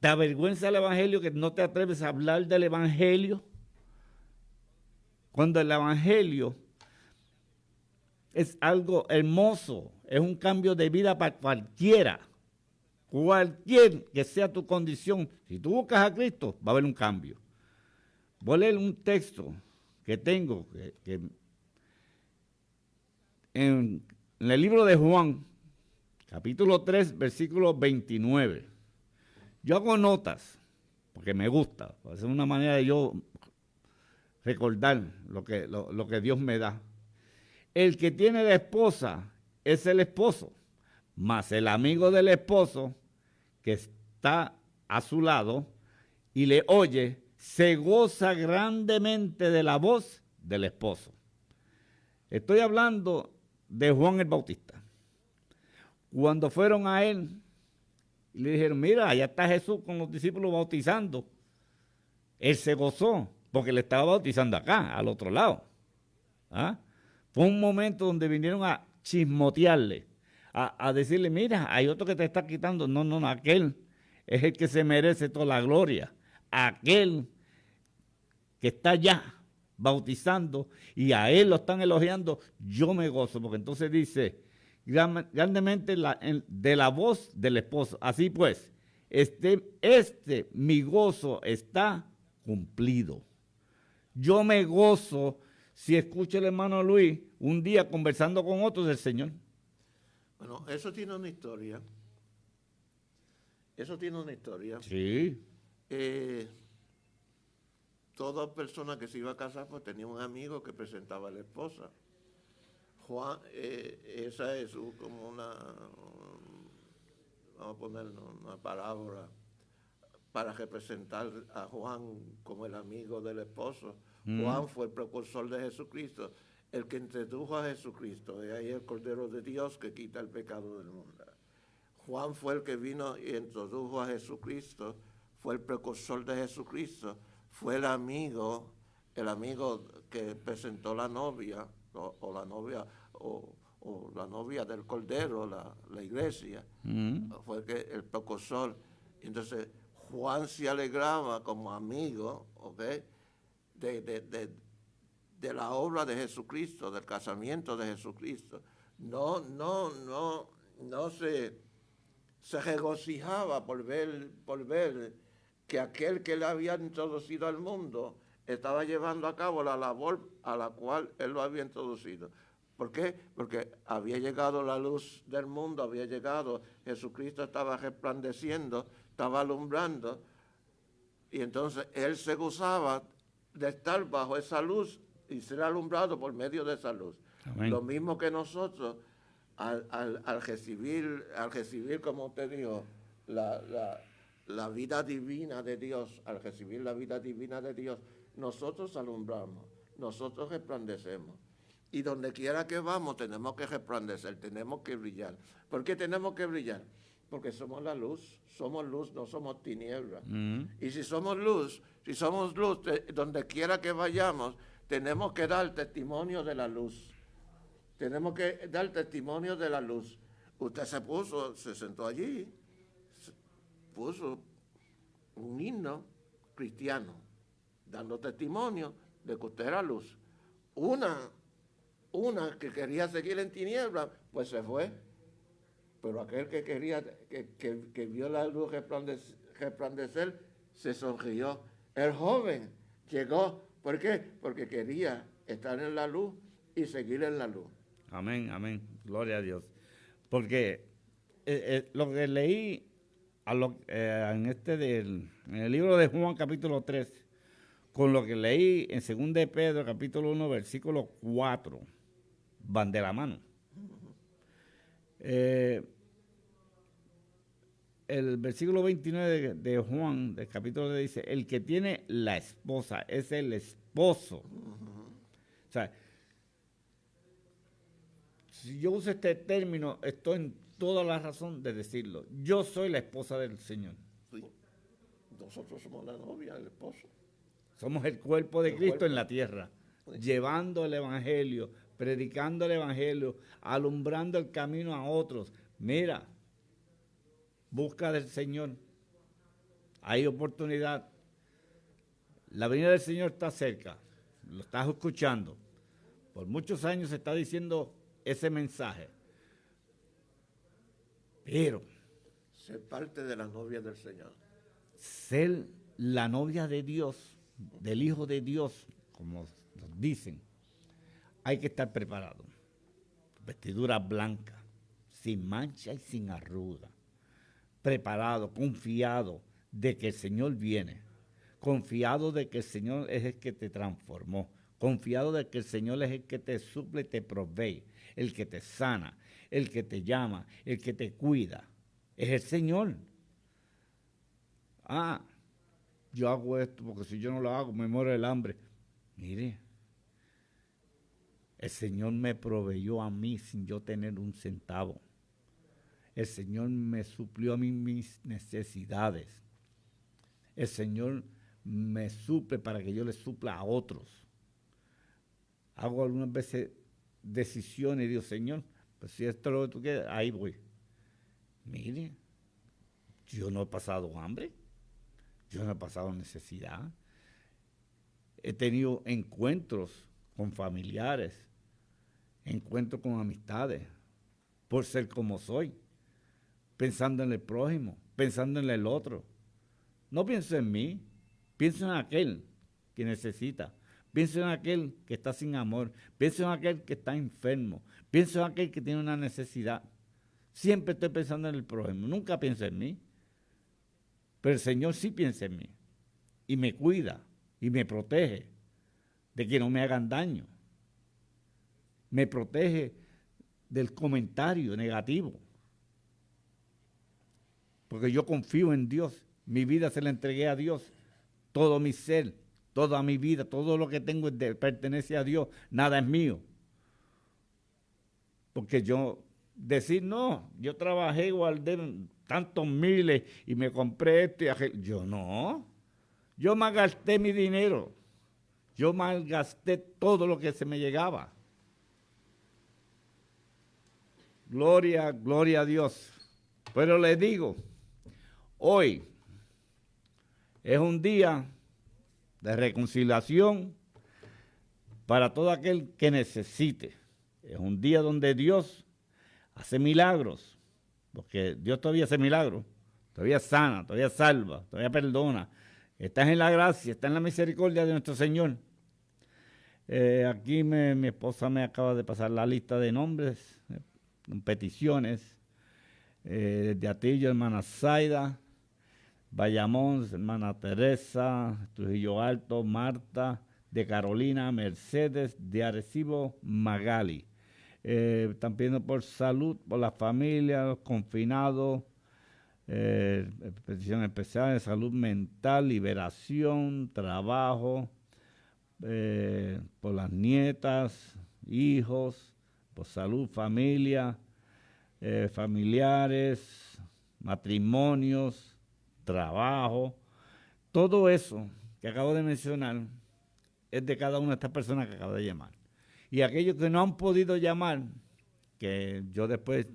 ¿Te avergüenza el Evangelio que no te atreves a hablar del Evangelio? Cuando el Evangelio es algo hermoso, es un cambio de vida para cualquiera, cualquier que sea tu condición. Si tú buscas a Cristo, va a haber un cambio. Voy a leer un texto que tengo en el libro de Juan, capítulo 3, versículo 29. Yo hago notas, porque me gusta, es una manera de yo recordar lo que Dios me da. El que tiene la esposa es el esposo, mas el amigo del esposo que está a su lado y le oye, se goza grandemente de la voz del esposo. Estoy hablando de Juan el Bautista. Cuando fueron a él, y le dijeron, mira, allá está Jesús con los discípulos bautizando. Él se gozó porque le estaba bautizando acá, al otro lado. ¿Ah? Fue un momento donde vinieron a chismotearle, a decirle, mira, hay otro que te está quitando. No, aquel es el que se merece toda la gloria. Aquel que está allá bautizando y a él lo están elogiando, yo me gozo, porque entonces dice, grandemente de la voz del esposo. Así pues, mi gozo está cumplido. Yo me gozo si escucho al hermano Luis un día conversando con otros del Señor. Bueno, eso tiene una historia. Eso tiene una historia. Sí. Toda persona que se iba a casar pues tenía un amigo que presentaba a la esposa. Juan, esa es como vamos a poner una parábola para representar a Juan como el amigo del esposo. Juan fue el precursor de Jesucristo, el que introdujo a Jesucristo, de ahí el Cordero de Dios que quita el pecado del mundo. Juan fue el que vino y introdujo a Jesucristo, fue el precursor de Jesucristo, fue el amigo que presentó la novia, o la novia del Cordero, la iglesia, fue el precursor. Entonces, Juan se alegraba como amigo, ¿ok?, de la obra de Jesucristo, del casamiento de Jesucristo. No se regocijaba por ver que aquel que le había introducido al mundo estaba llevando a cabo la labor a la cual él lo había introducido. ¿Por qué? Porque había llegado la luz del mundo, había llegado, Jesucristo estaba resplandeciendo, estaba alumbrando, y entonces él se gozaba de estar bajo esa luz y ser alumbrado por medio de esa luz. Amén. Lo mismo que nosotros, al recibir, como usted dijo, la vida divina de Dios, al recibir la vida divina de Dios, nosotros alumbramos, nosotros resplandecemos. Y donde quiera que vamos tenemos que resplandecer, tenemos que brillar. ¿Por qué tenemos que brillar? Porque somos la luz, no somos tinieblas. Y si somos luz, donde quiera que vayamos, tenemos que dar testimonio de la luz. Tenemos que dar testimonio de la luz. Usted se sentó allí, puso un himno cristiano, dando testimonio de que usted era luz. Una que quería seguir en tinieblas, pues se fue. Pero aquel que quería, que vio la luz resplandecer, se sonrió. El joven llegó. ¿Por qué? Porque quería estar en la luz y seguir en la luz. Amén, amén. Gloria a Dios. Porque lo que leí en el libro de Juan capítulo 3, con lo que leí en 2 de Pedro, capítulo 1, versículo 4, van de la mano. El versículo 29 de Juan, del capítulo 2, dice, el que tiene la esposa es el esposo. O sea, si yo uso este término, estoy en toda la razón de decirlo. Yo soy la esposa del Señor. Sí. Nosotros somos la novia, el esposo. Somos el cuerpo de El Cristo cuerpo. en la tierra, Sí. llevando el evangelio, predicando el evangelio, alumbrando el camino a otros. Mira, busca del Señor. Hay oportunidad. La venida del Señor está cerca. Lo estás escuchando. Por muchos años se está diciendo ese mensaje. Pero Ser parte de las novias del Señor. ser la novia de Dios, del Hijo de Dios, como nos dicen, hay que estar preparado. Vestidura blanca, sin mancha y sin arruga. Preparado, confiado de que el Señor viene. Confiado de que el Señor es el que te transformó. Confiado de que el Señor es el que te suple y te provee. El que te sana, el que te llama, el que te cuida. Es el Señor. Ah, yo hago esto porque si yo no lo hago me muero el hambre. Mire, el Señor me proveyó a mí sin yo tener un centavo. El Señor me suplió a mí mis necesidades. El Señor me suple para que yo le supla a otros. Hago algunas veces decisiones y digo, Señor, pues si esto es lo que tú quieres, ahí voy. Mire, yo no he pasado hambre. Yo no he pasado necesidad. He tenido encuentros con familiares, encuentros con amistades, por ser como soy, pensando en el prójimo, pensando en el otro. No pienso en mí, pienso en aquel que necesita, pienso en aquel que está sin amor, pienso en aquel que está enfermo, pienso en aquel que tiene una necesidad. Siempre estoy pensando en el prójimo, nunca pienso en mí. Pero el Señor sí piensa en mí y me cuida y me protege de que no me hagan daño. Me protege del comentario negativo. Porque yo confío en Dios. Mi vida se la entregué a Dios. Todo mi ser, toda mi vida, todo lo que tengo pertenece a Dios. Nada es mío. Porque yo decir, no, yo trabajé, guardé tantos miles y me compré esto y aquello. Yo no. Yo malgasté mi dinero. Yo malgasté todo lo que se me llegaba. Gloria, gloria a Dios. Pero les digo, hoy es un día de reconciliación para todo aquel que necesite. Es un día donde Dios hace milagros, porque Dios todavía hace milagros, todavía sana, todavía salva, todavía perdona. Estás en la gracia, está en la misericordia de nuestro Señor. Aquí mi esposa me acaba de pasar la lista de nombres, peticiones. De Atillo, hermana Zaida, Bayamón, hermana Teresa, Trujillo Alto, Marta, de Carolina, Mercedes, de Arecibo, Magali. Están pidiendo por salud, por la familia, los confinados, petición especial de salud mental, liberación, trabajo, por las nietas, hijos, por salud, familia, familiares, matrimonios, trabajo. Todo eso que acabo de mencionar es de cada una de estas personas que acabo de llamar. Y aquellos que no han podido llamar, que yo después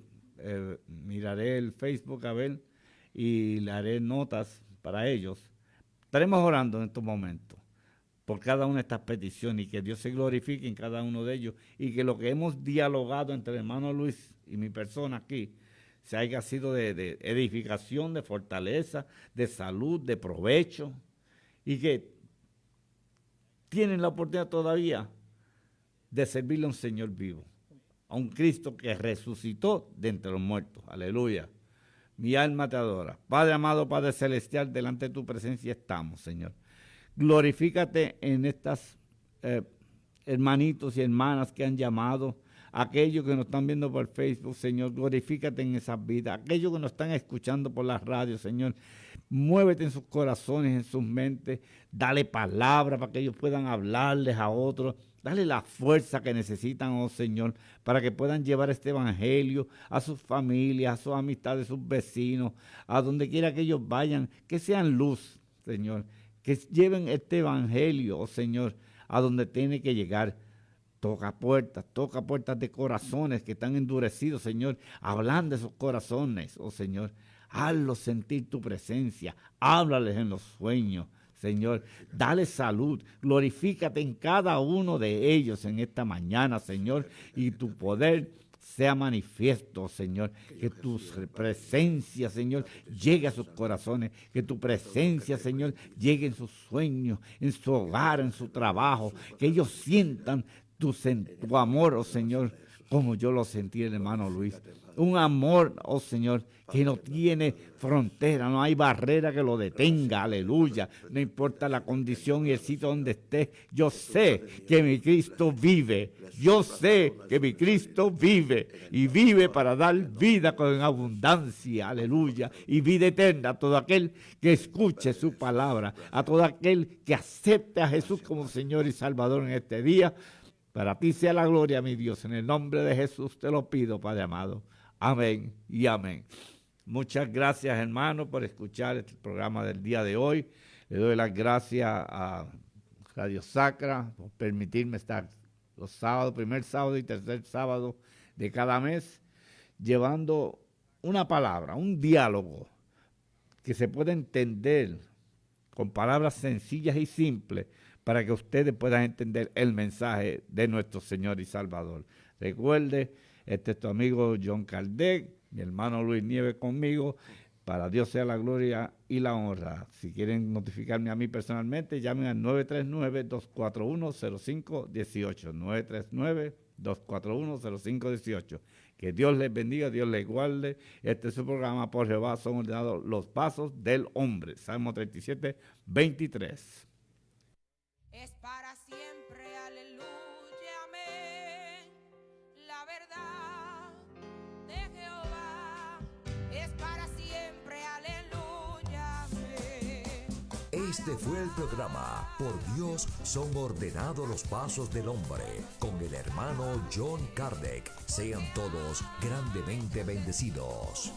miraré el Facebook a ver y le haré notas para ellos. Estaremos orando en estos momentos por cada una de estas peticiones y que Dios se glorifique en cada uno de ellos y que lo que hemos dialogado entre el hermano Luis y mi persona aquí se haya sido de edificación, de fortaleza, de salud, de provecho y que tienen la oportunidad todavía de servirle a un Señor vivo, a un Cristo que resucitó de entre los muertos. Aleluya. Mi alma te adora. Padre amado, Padre celestial, delante de tu presencia estamos, Señor. Glorifícate en estas hermanitos y hermanas que han llamado, aquellos que nos están viendo por Facebook, Señor, glorifícate en esas vidas, aquellos que nos están escuchando por la radio, Señor, muévete en sus corazones, en sus mentes, dale palabra para que ellos puedan hablarles a otros, dale la fuerza que necesitan, oh Señor, para que puedan llevar este evangelio a sus familias, a sus amistades, a sus vecinos, a donde quiera que ellos vayan, que sean luz, Señor, que lleven este evangelio, oh Señor, a donde tiene que llegar. Toca puertas de corazones que están endurecidos, Señor. Hablan de esos corazones, oh Señor. Hazlos sentir tu presencia. Háblales en los sueños, Señor. Dale salud. Glorifícate en cada uno de ellos en esta mañana, Señor. Y tu poder sea manifiesto, Señor. Que tu presencia, Señor, llegue a sus corazones. Que tu presencia, Señor, llegue en sus sueños, en su hogar, en su trabajo. Que ellos sientan tu amor, oh Señor, como yo lo sentí el hermano Luis. Un amor, oh Señor, que no tiene frontera, no hay barrera que lo detenga, aleluya. No importa la condición y el sitio donde esté, yo sé que mi Cristo vive. Yo sé que mi Cristo vive y vive para dar vida con abundancia, aleluya, y vida eterna a todo aquel que escuche su palabra, a todo aquel que acepte a Jesús como Señor y Salvador en este día. Para ti sea la gloria, mi Dios. En el nombre de Jesús te lo pido, Padre amado. Amén y amén. Muchas gracias, hermano, por escuchar este programa del día de hoy. Le doy las gracias a Radio Sacra por permitirme estar los sábados, primer sábado y tercer sábado de cada mes, llevando una palabra, un diálogo que se pueda entender con palabras sencillas y simples, para que ustedes puedan entender el mensaje de nuestro Señor y Salvador. Recuerde, este es tu amigo John Kardec, mi hermano Luis Nieves conmigo. Para Dios sea la gloria y la honra. Si quieren notificarme a mí personalmente, llamen al 939-241-0518. 939-241-0518. Que Dios les bendiga, Dios les guarde. Este es su programa, por Jehová son ordenados los pasos del hombre. Salmo 37, 23. Es para siempre, aleluya, amén. La verdad de Jehová es para siempre, aleluya, amén. Este fue el programa Por Dios son ordenados los pasos del hombre, con el hermano John Kardec. Sean todos grandemente bendecidos.